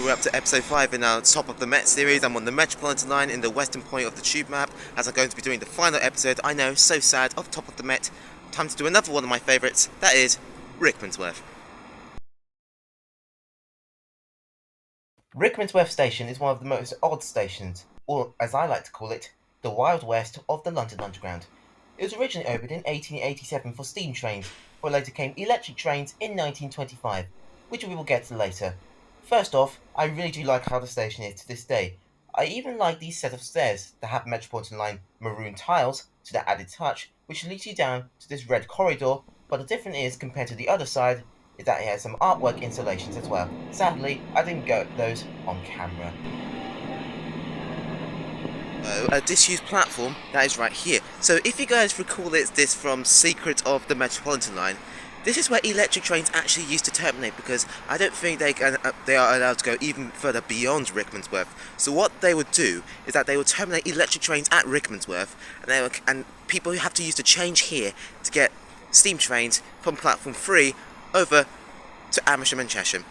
we're up to episode 5 in our Top of the Met series. I'm on the Metropolitan line in the western point of the tube map, as I'm going to be doing the final episode, I know, so sad, of Top of the Met. Time to do another one of my favourites, that is Rickmansworth. Rickmansworth Station is one of the most odd stations, or as I like to call it, the Wild West of the London Underground. It was originally opened in 1887 for steam trains, before later came electric trains in 1925, which we will get to later. First off, I really do like how the station is to this day. I even like these set of stairs that have Metropolitan line maroon tiles to that added touch, which leads you down to this red corridor, but the difference is, compared to the other side, is that it has some artwork installations as well. Sadly, I didn't get those on camera. A disused platform, that is right here. So if you guys recall this from Secret of the Metropolitan line, this is where electric trains actually used to terminate, because I don't think they are allowed to go even further beyond Rickmansworth. So what they would do is that they would terminate electric trains at Rickmansworth, and people have to use the change here to get steam trains from platform 3 over to Amersham and Chesham.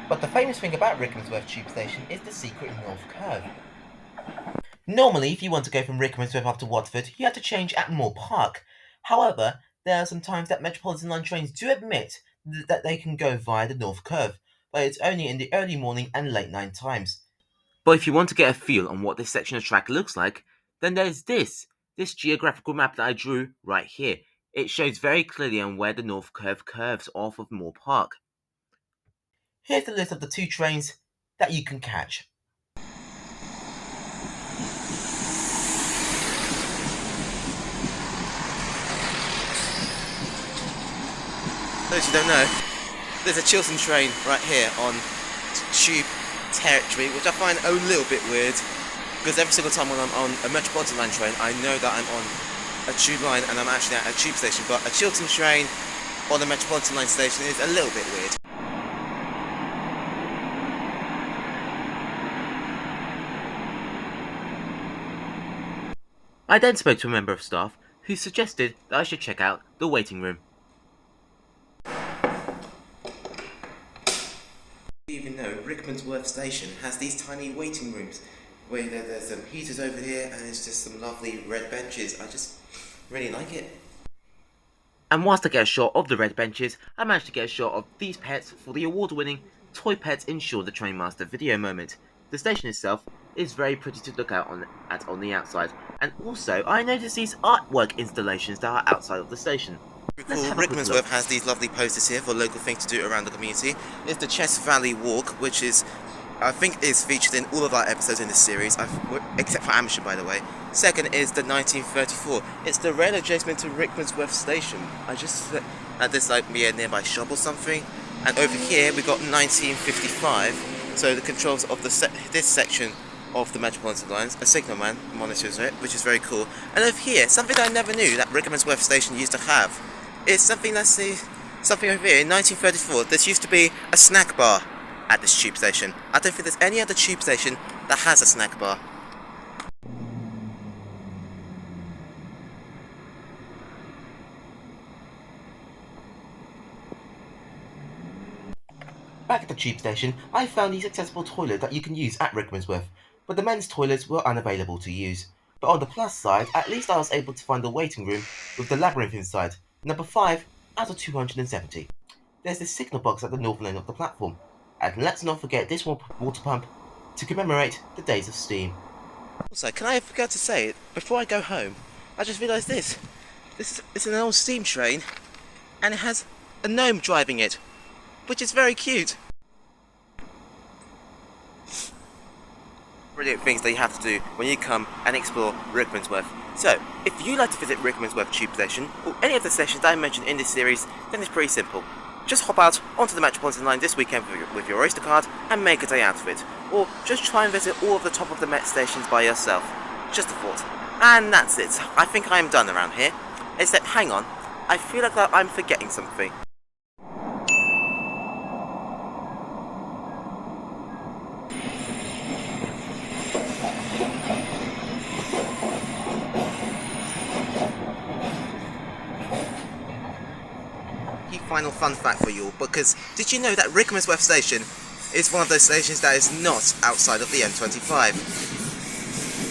But the famous thing about Rickmansworth Tube Station is the secret North Curve. Normally, if you want to go from Rickmansworth up to Watford, you have to change at Moor Park. However, there are some times that Metropolitan line trains do admit that they can go via the North Curve, but it's only in the early morning and late night times. But if you want to get a feel on what this section of track looks like, then there's this geographical map that I drew right here. It shows very clearly on where the North Curve curves off of Moor Park. Here's the list of the 2 trains that you can catch. Those who don't know, there's a Chiltern train right here on tube territory, which I find a little bit weird, because every single time when I'm on a Metropolitan line train, I know that I'm on a tube line and I'm actually at a tube station, but a Chiltern train on a Metropolitan line station is a little bit weird. I then spoke to a member of staff who suggested that I should check out the waiting room. Even though Rickmansworth Station has these tiny waiting rooms where there's some heaters over here and it's just some lovely red benches. I just really like it. And whilst I get a shot of the red benches, I managed to get a shot of these pets for the award-winning Toy Pets Ensure the Trainmaster video moment. The station itself is very pretty to look at on the outside, and also I noticed these artwork installations that are outside of the station. Rickmansworth has these lovely posters here for local things to do around the community. It's the Chess Valley Walk, which I think is featured in all of our episodes in this series, except for Amersham, by the way. Second is the 1934. It's the rail adjacent to Rickmansworth Station. I just at this like be a nearby shop or something. And over here we got 1955. So the controls of this section of the Metropolitan lines, a signalman monitors it, which is very cool. And over here, something that I never knew that Rickmansworth Station used to have, is something over here in 1934. There used to be a snack bar at this tube station. I don't think there's any other tube station that has a snack bar. Back at the tube station, I found these accessible toilets that you can use at Rickmansworth, but the men's toilets were unavailable to use. But on the plus side, at least I was able to find the waiting room with the labyrinth inside, number 5 out of 270. There's this signal box at the northern end of the platform, and let's not forget this water pump to commemorate the days of steam. Also, can I forget to say, before I go home, I just realised this is an old steam train, and it has a gnome driving it, which is very cute. Brilliant things that you have to do when you come and explore Rickmansworth. So, if you like to visit Rickmansworth Tube Station, or any of the stations that I mentioned in this series, then it's pretty simple. Just hop out onto the Metropolitan line this weekend with your Oyster Card and make a day out of it. Or just try and visit all of the Top of the Met stations by yourself. Just a thought. And that's it. I think I am done around here. Except, hang on, I feel like I'm forgetting something. final fun fact for you all, because did you know that Rickmansworth Station is one of those stations that is not outside of the M25?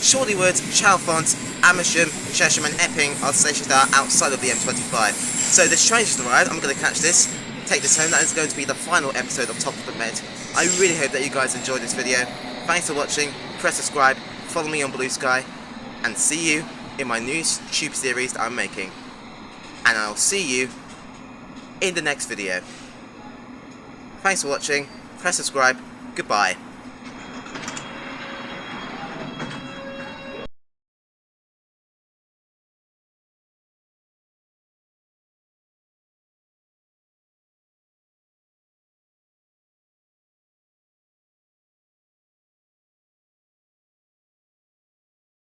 Chorleywood, Chalfont, Amersham, Chesham and Epping are stations that are outside of the M25. So this train just arrived, I'm going to catch this, take this home. That is going to be the final episode of Top of the Med. I really hope that you guys enjoyed this video. Thanks for watching, press subscribe, follow me on Blue Sky, and see you in my new tube series that I'm making. And I'll see you in the next video. Thanks for watching, press subscribe, goodbye.